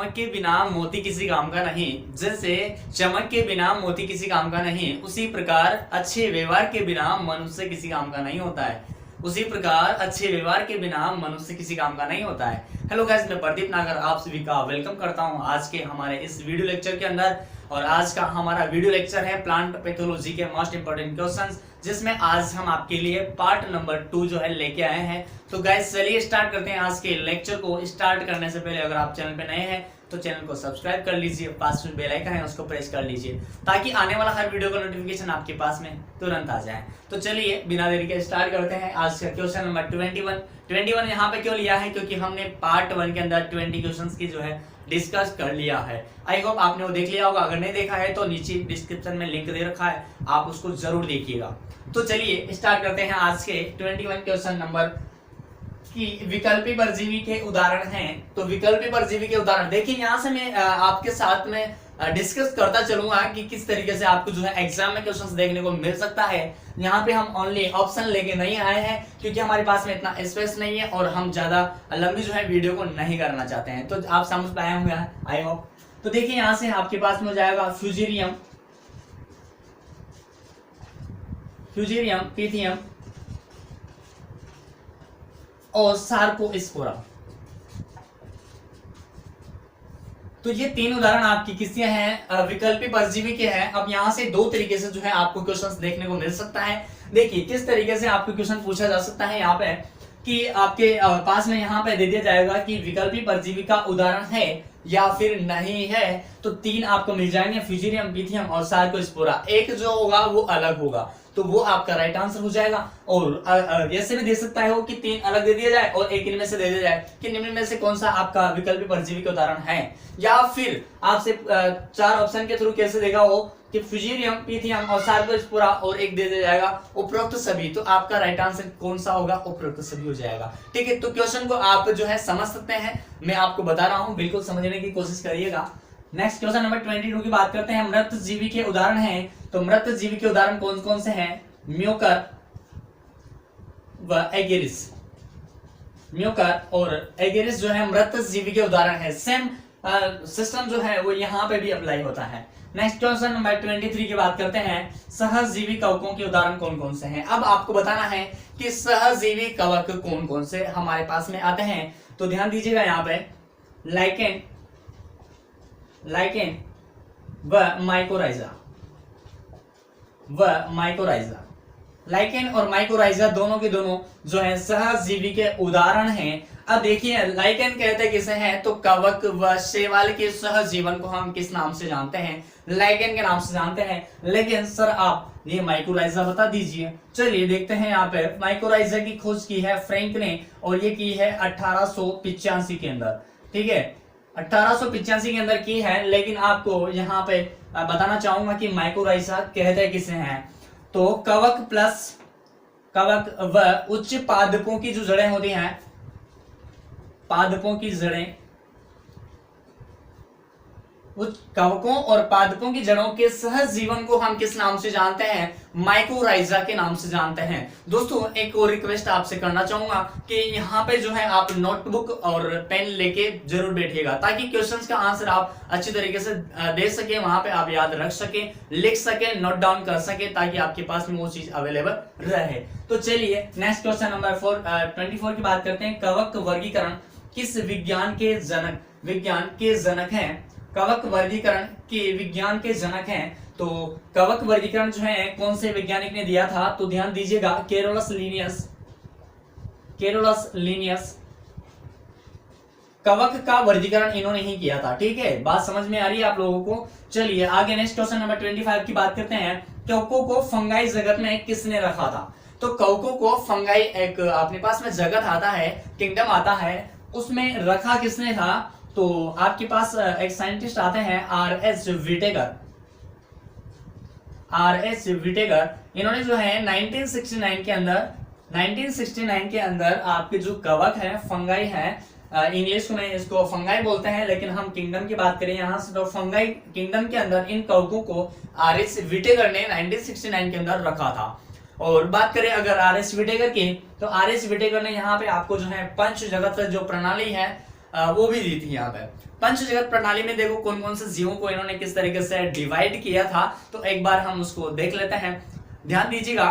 चमक के बिना मोती किसी काम का नहीं, जैसे चमक के बिना मोती किसी काम का नहीं, उसी प्रकार अच्छे व्यवहार के बिना मनुष्य किसी काम का नहीं होता है। उसी प्रकार अच्छे व्यवहार के बिना मनुष्य किसी काम का नहीं होता है। हेलो गाइस, मैं प्रदीप नागर आप सभी का वेलकम करता हूं आज के हमारे इस वीडियो लेक्चर के अंदर। और आज का हमारा वीडियो लेक्चर है प्लांट पैथोलॉजी के मोस्ट इंपोर्टेंट क्वेश्चंस, जिसमें आज हम आपके लिए पार्ट नंबर 2 जो है लेके आए हैं। तो गाइस चलिए स्टार्ट करते हैं आज के लेक्चर को। स्टार्ट करने से पहले अगर आप चैनल पे नए हैं तो चैनल को सब्सक्राइब कर लीजिए, पास में बेल आइकन है उसको प्रेस कर लीजिए ताकि आने वाला हर वीडियो का नोटिफिकेशन आपके पास में तुरंत आ जाए। तो चलिए बिना देरी के स्टार्ट करते हैं आज का क्वेश्चन नंबर 21 यहाँ पे क्यों लिया है, क्योंकि हमने पार्ट 1 के अंदर 20 क्वेश्चंस की जो है डिस्कस कर लिया है। आई होप आपने वो देख लिया होगा, अगर नहीं देखा है तो नीचे डिस्क्रिप्शन में लिंक दे रखा है, आप उसको जरूर देखिएगा। तो चलिए स्टार्ट करते हैं आज के 21 क्वेश्चन नंबर कि विकल्पी परजीवी के उदाहरण हैं। तो विकल्पी परजीवी के उदाहरण देखिए, यहाँ से मैं आपके साथ में डिस्कस करता चलूंगा कि किस तरीके से आपको जो है एग्जाम में क्वेश्चंस देखने को मिल सकता है। यहाँ पे हम ओनली ऑप्शन लेके नहीं आए हैं, क्योंकि हमारे पास में इतना स्पेस नहीं है और हम ज्यादा लंबी जो है वीडियो को नहीं करना चाहते हैं। तो आप समझ पाए होंगे आई होप। तो देखिए यहाँ से आपके पास में हो जाएगा फ्यूजेरियम, पीथियम और सार्कोस्पोरा। तो ये तीन उदाहरण आपकी किसके हैं, विकल्पी परजीवी के हैं। अब यहाँ से दो तरीके से जो है आपको क्वेश्चंस देखने को मिल सकता है। देखिए किस तरीके से आपको क्वेश्चन पूछा जा सकता है यहाँ पे कि आपके पास में यहाँ पे दे दिया जाएगा कि विकल्पी परजीवी का उदाहरण है या फिर नहीं है। तो तीन आपको मिल जाएंगे, फ्यूजेरियम, पीथियम और सार्कोस्पोरा। एक जो होगा वो अलग होगा, तो वो आपका राइट आंसर हो जाएगा। और ऐसे भी दे सकता है कि तीन अलग दे दिया जाए और एक इनमें से दे दिया जाए कि निम्न में से कौन सा आपका विकल्पी परजीवी का उदाहरण है। या फिर आपसे चार ऑप्शन के थ्रू कैसे देगा वो कि फ्यूजेरियम, पीथियम और सार्कोस्पोरा और एक दे दिया जाएगा उपरोक्त सभी। तो आपका राइट आंसर कौन सा होगा, उपरोक्त सभी हो जाएगा। ठीक है, तो क्वेश्चन को आप जो है समझ सकते हैं, मैं आपको बता रहा हूं, बिल्कुल समझने की कोशिश करिएगा। नेक्स्ट क्वेश्चन नंबर 22 की बात करते हैं। मृत जीवी के उदाहरण हैं। तो मृत जीवी के उदाहरण कौन कौन से हैं, म्योकर व एगेरिस। म्योकर और एगेरिस जो है मृत जीवी के उदाहरण है। सेम सिस्टम जो है वो यहाँ पे भी अप्लाई होता है। नेक्स्ट क्वेश्चन नंबर 23 की बात करते हैं। सहजीवी कवकों के उदाहरण कौन कौन से हैं। अब आपको बताना है कि सहजीवी कवक कौन कौन से हमारे पास में आते हैं। तो ध्यान दीजिएगा यहाँ पे लाइकेन व माइकोराइजा लाइकेन और माइकोराइजा दोनों के दोनों जो है सहजीवी के उदाहरण हैं। अब देखिए लाइकेन कहते किसे हैं, तो कवक व शैवाल के सहजीवन को हम किस नाम से जानते हैं, लाइकेन के नाम से जानते हैं। लेकिन सर आप ये माइकोराइजा बता दीजिए। चलिए देखते हैं। यहाँ पे माइकोराइजा की खोज की है फ्रैंक ने और ये की है 1885 के अंदर। ठीक है, 1885 के अंदर की है। लेकिन आपको यहाँ पे बताना चाहूंगा कि माइकोराइजा कहते किसे हैं। तो कवक व उच्च पादपों की जो जड़ें होती हैं, कवकों और पादपों की जड़ों के सहज जीवन को हम किस नाम से जानते हैं, माइकोराइजा के नाम से जानते हैं। दोस्तों एक और रिक्वेस्ट आपसे करना चाहूंगा कि यहाँ पे जो है आप नोटबुक और पेन लेके जरूर बैठिएगा, ताकि क्वेश्चंस का आंसर आप अच्छी तरीके से दे सके, वहां पे आप याद रख सके, लिख सके, नोट डाउन कर सके, ताकि आपके पास में वो चीज अवेलेबल रहे। तो चलिए नेक्स्ट क्वेश्चन नंबर 24 की बात करते हैं। कवक वर्गीकरण किस विज्ञान के जनक हैं। कवक वर्गीकरण के विज्ञान के जनक हैं। तो कवक वर्गीकरण जो है कौन से वैज्ञानिक ने दिया था, तो ध्यान दीजिएगा कैरोलस लीनियस। कवक का वर्गीकरण इन्होंने ही किया था। ठीक है, बात समझ में आ रही है आप लोगों को। चलिए आगे नेक्स्ट क्वेश्चन नंबर 25 की बात करते हैं। कवकों को फंगाई जगत में किसने रखा था। तो कवकों को फंगाई एक अपने पास में जगत आता है, किंगडम आता है, उसमें रखा किसने था। तो आपके पास एक साइंटिस्ट आते हैं R.H. विटेगर। इन्होंने जो है 1969 के अंदर आपके जो कवक है, फंगाई है, इंग्लिश में इसको फंगाई बोलते हैं, लेकिन हम किंगडम की बात करें यहाँ से तो फंगाई किंगडम के अंदर इन कवकों को R.H. विटेगर ने 1969 के अंदर रखा था। और बात करें अगर R.H. विटेगर की, तो R.H. विटेगर ने यहाँ पे आपको जो है पंच जगत जो प्रणाली है वो भी दी थी यहाँ पे। पंचजगत प्रणाली में देखो कौन कौन से जीवों को इन्होंने किस तरीके से डिवाइड किया था, तो एक बार हम उसको देख लेते हैं। ध्यान दीजिएगा,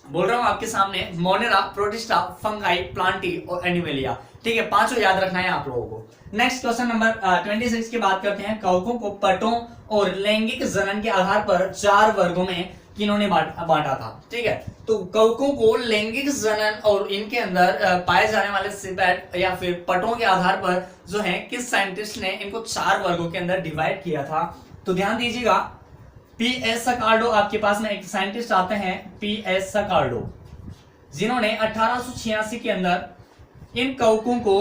बोल रहा हूं आपके सामने, मोनेरा, प्रोटिस्टा, फंगाई, प्लांटी और एनिमेलिया। ठीक है, पांचों याद रखना है आप लोगों को। नेक्स्ट क्वेश्चन नंबर 26 की बात करते हैं। कवकों को पटों और लैंगिक जनन के आधार पर 4 वर्गों में किन्होंने बांटा था। ठीक है, तो कवकों को लैंगिक जनन और इनके अंदर पाए जाने वाले सिपेट या फिर पटों के आधार पर जो है किस साइंटिस्ट ने इनको 4 वर्गों के अंदर डिवाइड किया था। तो ध्यान दीजिएगा, पी.एस. सकार्डो आपके पास में एक साइंटिस्ट आते हैं, पी.एस. सकार्डो, जिन्होंने 1886 के अंदर इन कवकों को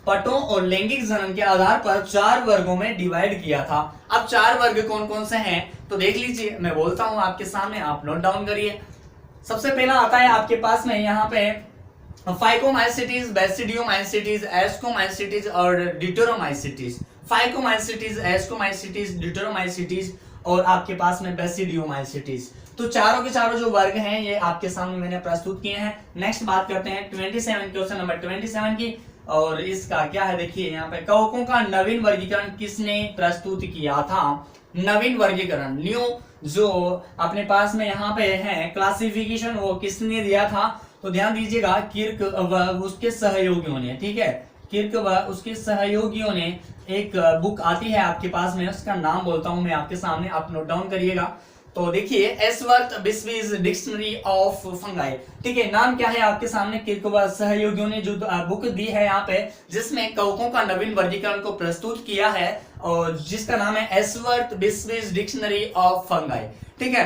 पटों और लैंगिक जनन के आधार पर 4 वर्गों में डिवाइड किया था। अब 4 वर्ग कौन कौन से हैं तो देख लीजिए, मैं बोलता हूं आपके सामने, आप नोट डाउन करिए। सबसे पहला आता है आपके पास में यहाँ पे फाइकोमाइसिटीज, बेसिडियोमाइसिटीज, एस्कोमाइसिटीज और डिटोरोमाइसिटीज। फाइकोमाइसिटीज, एस्कोमाइसिटीज, डिटोरोमाइसिटीज और आपके पास में बेसिडियोमाइसिटीज। तो चारों के चारों जो वर्ग हैं ये आपके सामने मैंने प्रस्तुत किए हैं। नेक्स्ट बात करते हैं 27 क्वेश्चन नंबर 27 की, और इसका क्या है देखिए यहाँ पे, कवकों का नवीन वर्गीकरण किसने प्रस्तुत किया था। नवीन वर्गीकरण, न्यू जो अपने पास में यहाँ पे है क्लासिफिकेशन, वो किसने दिया था। तो ध्यान दीजिएगा, किर्क व उसके सहयोगियों ने। ठीक है, किर्क व उसके सहयोगियों ने एक बुक आती है आपके पास में, उसका नाम बोलता हूं मैं आपके सामने, आप नोट डाउन करिएगा। तो देखिए, एसवर्थ बिस्बीज डिक्शनरी ऑफ फंगाई। ठीक है, नाम क्या है आपके सामने, किर्क व सहयोगियों ने जो बुक दी है यहाँ पे, जिसमें कवकों का नवीन वर्गीकरण को प्रस्तुत किया है और जिसका नाम है एसवर्थ बिस्बीज डिक्शनरी ऑफ फंगाई। ठीक है,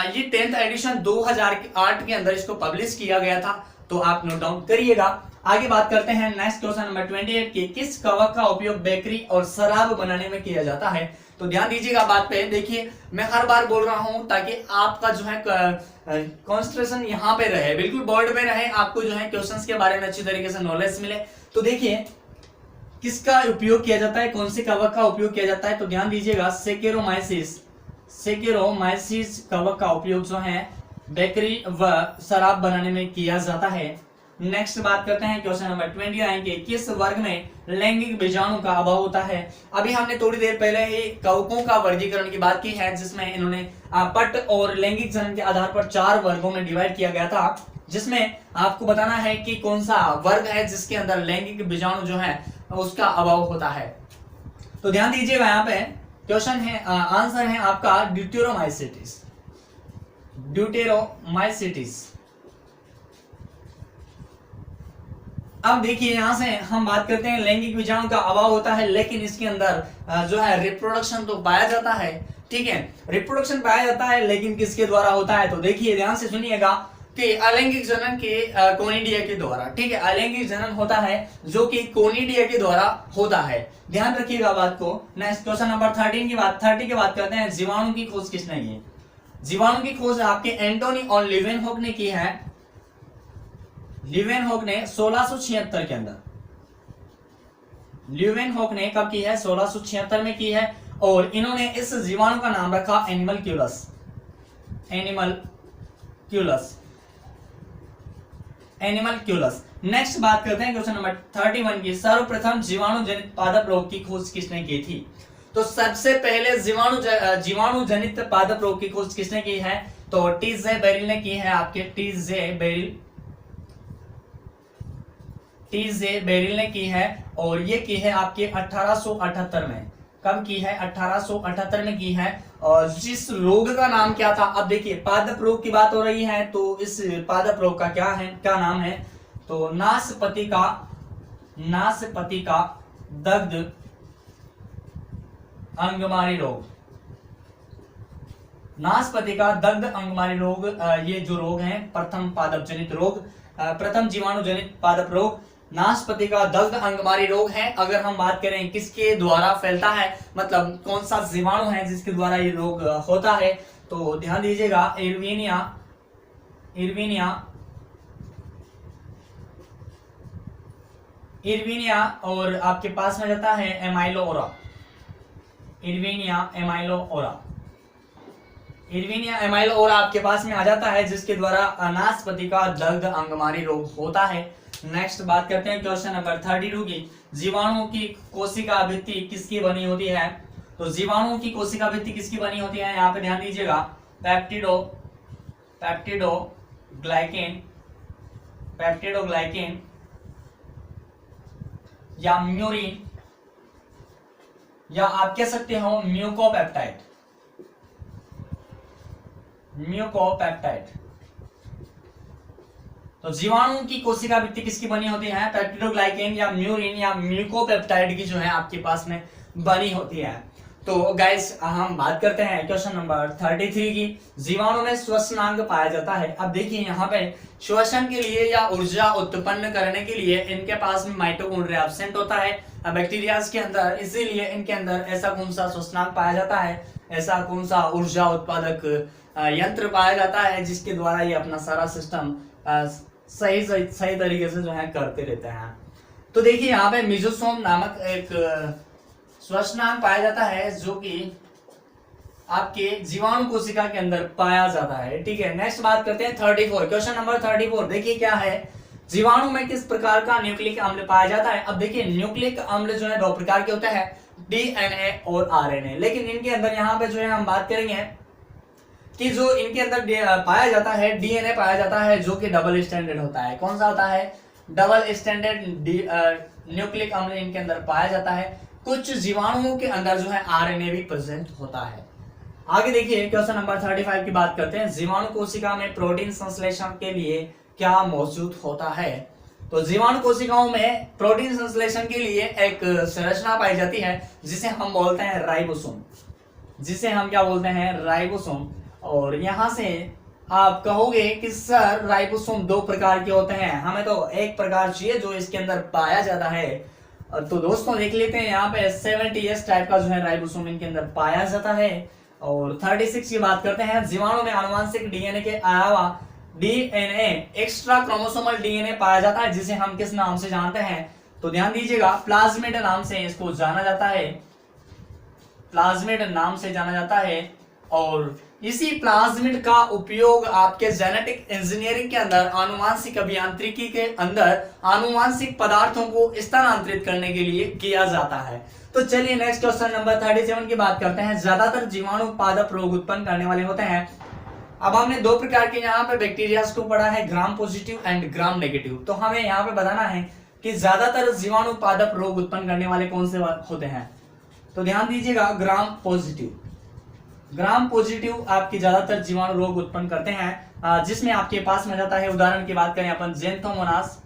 ये 10th एडिशन 2008 के अंदर इसको पब्लिश किया गया था, तो आप नोट डाउन करिएगा। आगे बात करते हैं नेक्स्ट क्वेश्चन नंबर 28 की, किस कवक का उपयोग बेकरी और शराब बनाने में किया जाता है। तो ध्यान दीजिएगा बात पे, देखिए मैं हर बार बोल रहा हूं ताकि आपका जो है कंसंट्रेशन यहाँ पे रहे, बिल्कुल बोर्ड में रहे, आपको जो है क्वेश्चंस के बारे में अच्छी तरीके से नॉलेज मिले। तो देखिए किसका उपयोग किया जाता है, कौन से कवक का उपयोग किया जाता है। तो ध्यान दीजिएगा, सेकेरोमाइसिस, सेकेरोमाइसिस कवक का उपयोग जो है बेकरी व शराब बनाने में किया जाता है। नेक्स्ट बात करते हैं क्वेश्चन नंबर 29 के, किस वर्ग में लैंगिक बीजाणु का अभाव होता है। अभी हमने थोड़ी देर पहले ही कवकों का वर्गीकरण की बात की है, जिसमें इन्होंने पट और लैंगिक जनन के आधार पर 4 वर्गों में डिवाइड किया गया था, जिसमें आपको बताना है कि कौन सा वर्ग है जिसके अंदर लैंगिक बीजाणु जो है उसका अभाव होता है। तो ध्यान दीजिएगा, यहाँ पे क्वेश्चन है, आंसर है आपका ड्यूटेरोमाइसिटिस, ड्यूटेरोमाइसिटिस। अब देखिए यहां से हम बात करते हैं, लैंगिक बीजाणु का अभाव होता है, लेकिन इसके अंदर जो है रिप्रोडक्शन तो पाया जाता है। ठीक है, रिप्रोडक्शन पाया जाता है, लेकिन किसके द्वारा होता है। तो देखिए ध्यान से सुनिएगा कि अलैंगिक जनन के कोनिडिया के द्वारा। ठीक है, अलैंगिक जनन होता है जो कि कोनिडिया के द्वारा होता है, ध्यान रखिएगा बात को। नेक्स्ट क्वेश्चन नंबर 30 की बात करते हैं, जीवाणु की खोज किसने की। जीवाणु की खोज आपके एंटोनी और लिवेनहॉक ने की है। लिवेनहॉक ने 1676 के अंदर, लिवेनहॉक ने कब की है, 1676 में की है, और इन्होंने इस जीवाणु का नाम रखा एनिमलक्यूलस, एनिमलक्यूलस, एनिमलक्यूलस। नेक्स्ट बात करते हैं क्वेश्चन नंबर 31 की, सर्वप्रथम जीवाणु जनित पादप रोग की खोज किसने की थी। तो सबसे पहले जीवाणु जनित पादप रोग की खोज किसने की है, तो टी.जे. बेरिल ने की है, आपके टी.जे. बेरिल ने की है, और ये की है आपके 1878 में। कब की है, 1878 में की है। और जिस रोग का नाम क्या था, अब देखिए पादप रोग की बात हो रही है, तो इस पादप रोग का क्या नाम है, तो नाशपति का दग्ध अंगमारी रोग, नाशपति का दग्ध अंगमारी रोग। ये जो रोग है, प्रथम पादप जनित रोग, प्रथम जीवाणु जनित पादप रोग नाशपति का दग्ध अंगमारी रोग है। अगर हम बात करें किसके द्वारा फैलता है, मतलब कौन सा जीवाणु है जिसके द्वारा ये रोग होता है, तो ध्यान दीजिएगा, इरविनिया और आपके पास में जाता है एमाइलोओरा, इरविनिया एमाइलोओरा आपके पास में आ जाता है, जिसके द्वारा नाशपति का दग्ध अंगमारी रोग होता है। नेक्स्ट बात करते हैं क्वेश्चन नंबर 32 की। जीवाणुओं की कोशिका भित्ति किसकी बनी होती है? तो जीवाणुओं की कोशिका भित्ति किसकी बनी होती है? यहाँ पे ध्यान दीजिएगा, पेप्टिडोग्लाइकेन या म्यूरिन, या आप कह सकते हो म्यूकोपेप्टाइड। तो जीवाणुओं की कोशिका भित्ति किसकी बनी होती है? पेप्टिडोग्लाइकेन या म्यूरिन या म्यूकोपेप्टाइड की जो है आपके पास में बनी होती है। तो गाइस हम बात करते हैं क्वेश्चन नंबर 33 की। जीवाणु में श्वसनांग पाया जाता है। अब देखिए यहाँ पे श्वसन के लिए या ऊर्जा उत्पन्न करने के लिए इनके पास में माइटोकॉन्ड्रिया एब्सेंट होता है बैक्टीरिया के अंदर, इसीलिए इनके अंदर ऐसा कौन सा श्वसनांग पाया जाता है, ऐसा कौन सा ऊर्जा उत्पादक यंत्र पाया जाता है जिसके द्वारा ये अपना सारा सिस्टम सही तरीके से जो है करते रहते हैं। तो देखिए यहाँ पे मिजोसोम नामक एक श्वसनांग पाया जाता है जो कि आपके जीवाणु कोशिका के अंदर पाया जाता है। ठीक है, नेक्स्ट बात करते हैं 34, क्वेश्चन नंबर 34। देखिए क्या है, जीवाणु में किस प्रकार का न्यूक्लिक अम्ल पाया जाता है? अब देखिए न्यूक्लिक अम्ल जो है दो प्रकार के होते हैं, डीएनए और आरएनए। लेकिन इनके अंदर यहाँ पे जो है हम बात करेंगे कि जो इनके अंदर पाया जाता है डीएनए पाया जाता है जो कि डबल स्टैंडर्ड होता है। कौन सा होता है? डबल स्टैंडर्ड न्यूक्लिक अम्ल इनके अंदर पाया जाता है। कुछ जीवाणुओं के अंदर जो है आरएनए भी प्रेजेंट होता है। आगे देखिए क्वेश्चन नंबर 35 की बात करते हैं। जीवाणु कोशिका में प्रोटीन संश्लेषण के लिए क्या मौजूद होता है? तो जीवाणु कोशिकाओं में प्रोटीन संश्लेषण के लिए एक संरचना पाई जाती है जिसे हम बोलते हैं राइबोसोम, जिसे हम क्या बोलते हैं? राइबोसोम। और यहां से आप कहोगे कि सर राइबोसोम दो प्रकार के होते हैं, हमें तो एक प्रकार चाहिए जो इसके अंदर पाया जाता है। तो दोस्तों देख लेते हैं यहाँ पे 70S टाइप का जो है राइबोसोम इनके अंदर पाया जाता है। और 36 की बात करते हैं। जीवाणु में आनुवांशिक डीएनए के अलावा डीएनए एक्स्ट्रा क्रोमोसोमल डीएनए पाया जाता है जिसे हम किस नाम से जानते हैं? तो ध्यान दीजिएगा, प्लाज्मिड नाम से इसको जाना जाता है, प्लाज्मिड नाम से जाना जाता है। और इसी प्लाज्मिड का उपयोग आपके जेनेटिक इंजीनियरिंग के अंदर, आनुवांशिक अभियांत्रिकी के अंदर आनुवांशिक पदार्थों को स्थानांतरित करने के लिए किया जाता है। तो चलिए नेक्स्ट क्वेश्चन नंबर 37 की बात करते हैं। ज्यादातर जीवाणु पादप रोग उत्पन्न करने वाले होते हैं। अब हमने दो प्रकार के यहाँ पे बैक्टीरिया को पढ़ा है, gram positive and gram negative. तो हमें यहाँ पे बताना है कि ज्यादातर जीवाणु पादप रोग उत्पन्न करने वाले कौन से होते हैं? तो ध्यान दीजिएगा, ग्राम पॉजिटिव। ग्राम पॉजिटिव आपके ज्यादातर जीवाणु रोग उत्पन्न करते हैं, जिसमें आपके पास में जाता है, उदाहरण की बात करें अपन, ज़ेंथोमोनास,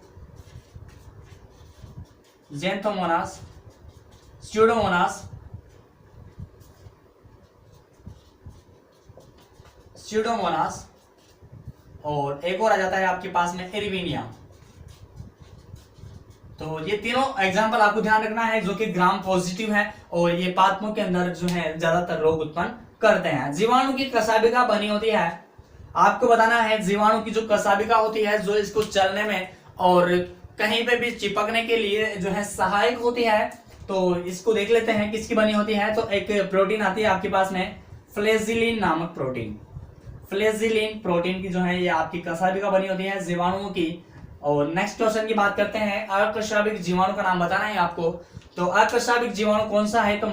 स्यूडोमोनास और एक और आ जाता है आपके पास में एरिविनिया। तो ये तीनों एग्जाम्पल आपको ध्यान रखना है जो कि ग्राम पॉजिटिव है और ये पादपों के अंदर जो है ज्यादातर रोग उत्पन्न करते हैं। जीवाणु की कसाबिका बनी होती है, आपको बताना है जीवाणु की जो कसाबिका होती है जो इसको चलने में और कहीं पे भी चिपकने के लिए जो है सहायक होती है। तो इसको देख लेते हैं किसकी बनी होती है। तो एक प्रोटीन आती है आपके पास में, फ्लेजिलिन नामक प्रोटीन। फ्लेजिलिन प्रोटीन की जो है ये आपकी कसाबिका बनी होती है जीवाणुओं की। और नेक्स्ट क्वेश्चन की बात करते हैं। अकशाबिक जीवाणु का नाम बताना है आपको। तो अकशाबिक जीवाणु कौन सा है? तो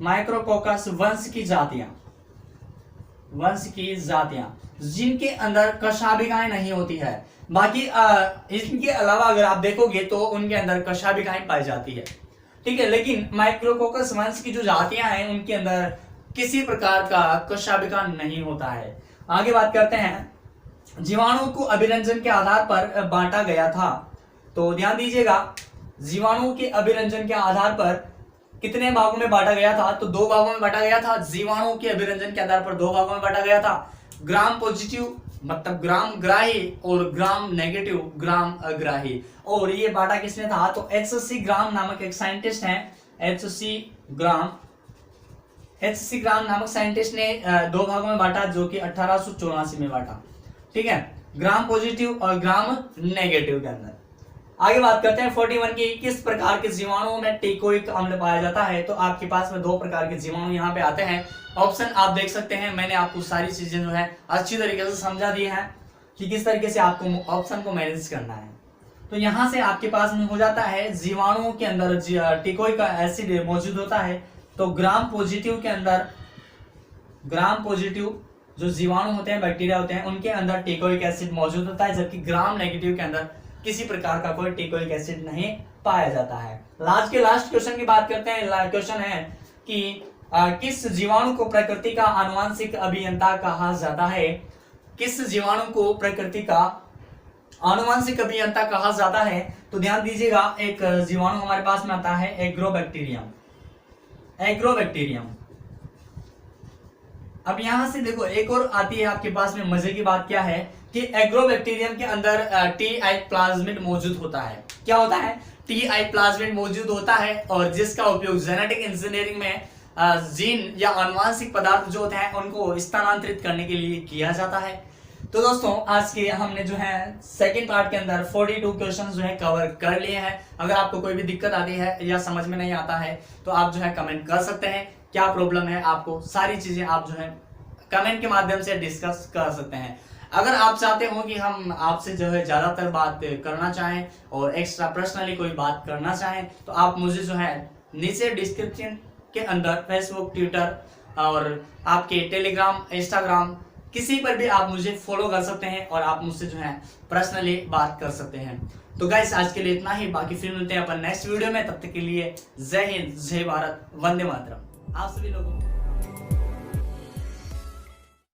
माइक्रोकोकस वंश की जातियां जिनके अंदर कशाबिकाएं नहीं होती है। बाकी इनके अलावा अगर आप देखोगे तो उनके अंदर कशाबिकाएं पाई जाती है। ठीक है, लेकिन माइक्रोकोकस वंश की जो जातियां हैं उनके अंदर किसी प्रकार का कशाबिका नहीं होता है। आगे बात करते हैं। जीवाणु को अभिरंजन के आधार पर बांटा गया था। तो ध्यान दीजिएगा, जीवाणु के अभिरंजन के आधार पर कितने भागों में बांटा गया था? तो दो भागों में बांटा गया था। जीवाणु के अभिरंजन के आधार पर दो भागों में बांटा गया था, ग्राम पॉजिटिव मतलब ग्राम ग्राही और ग्राम नेगेटिव ग्राम अग्राही। और ये बांटा किसने था? तो HC ग्राम नामक एक साइंटिस्ट हैं, HC ग्राम नामक साइंटिस्ट ने दो भागों में बांटा जो कि 1884 में बांटा। ठीक है, ग्राम पॉजिटिव और ग्राम नेगेटिव के अंदर। आगे बात करते हैं 41 की, किस प्रकार के जीवाणुओं में टिकोइक अम्ल पाया जाता है। तो आपके पास में 2 प्रकार के जीवाणु यहाँ पे आते हैं। ऑप्शन आप देख सकते हैं, मैंने आपको सारी चीजें जो है अच्छी तरीके से समझा दी है कि किस तरीके से आपको ऑप्शन को मैनेज करना है। तो यहाँ से आपके पास में हो जाता है जीवाणुओं के अंदर टिकोइक एसिड मौजूद होता है। तो ग्राम पॉजिटिव के अंदर, ग्राम पॉजिटिव जो जीवाणु होते हैं, बैक्टीरिया होते हैं, उनके अंदर टिकोइक एसिड मौजूद होता है, जबकि ग्राम नेगेटिव के अंदर किसी प्रकार का कोई टिकोइक एसिड नहीं पाया जाता है। लास्ट क्वेश्चन की बात करते हैं। क्वेश्चन है कि किस जीवाणु को प्रकृति का आनुवांशिक अभियंता कहा जाता है। किस जीवाणु को प्रकृति का आनुवांशिक अभियंता कहा जाता है। तो ध्यान दीजिएगा, एक जीवाणु हमारे पास में आता है एग्रोबैक्टीरियम। एग्रोबैक्टीरियम। अब यहां से देखो एक और आती है आपके पास में मजे की बात क्या है कि एग्रोबैक्टीरियम के अंदर टी प्लाज्मिड मौजूद होता है। क्या होता है? टी प्लाज्मिड मौजूद होता है, और जिसका उपयोग जेनेटिक इंजीनियरिंग में जीन या आनुवांशिक पदार्थ जो होते हैं उनको स्थानांतरित करने के लिए किया जाता है। तो दोस्तों आज के हमने जो है सेकंड पार्ट के अंदर 42 क्वेश्चंस जो है कवर कर लिए हैं। अगर आपको कोई भी दिक्कत आती है या समझ में नहीं आता है तो आप जो है कमेंट कर सकते हैं, क्या प्रॉब्लम है आपको, सारी चीजें आप जो है कमेंट के माध्यम से डिस्कस कर सकते हैं। अगर आप चाहते हो कि हम आपसे जो है ज्यादातर बात करना चाहें और एक्स्ट्रा पर्सनली कोई बात करना चाहें तो आप मुझे जो है नीचे डिस्क्रिप्शन के अंदर फेसबुक, ट्विटर और आपके टेलीग्राम, इंस्टाग्राम किसी पर भी आप मुझे फॉलो कर सकते हैं और आप मुझसे जो है पर्सनली बात कर सकते हैं। तो गाइस आज के लिए इतना ही, बाकी फिर मिलते हैं अपन नेक्स्ट वीडियो में। तब तक के लिए जय हिंद, जय भारत, वंदे मातरम आप सभी लोगों को।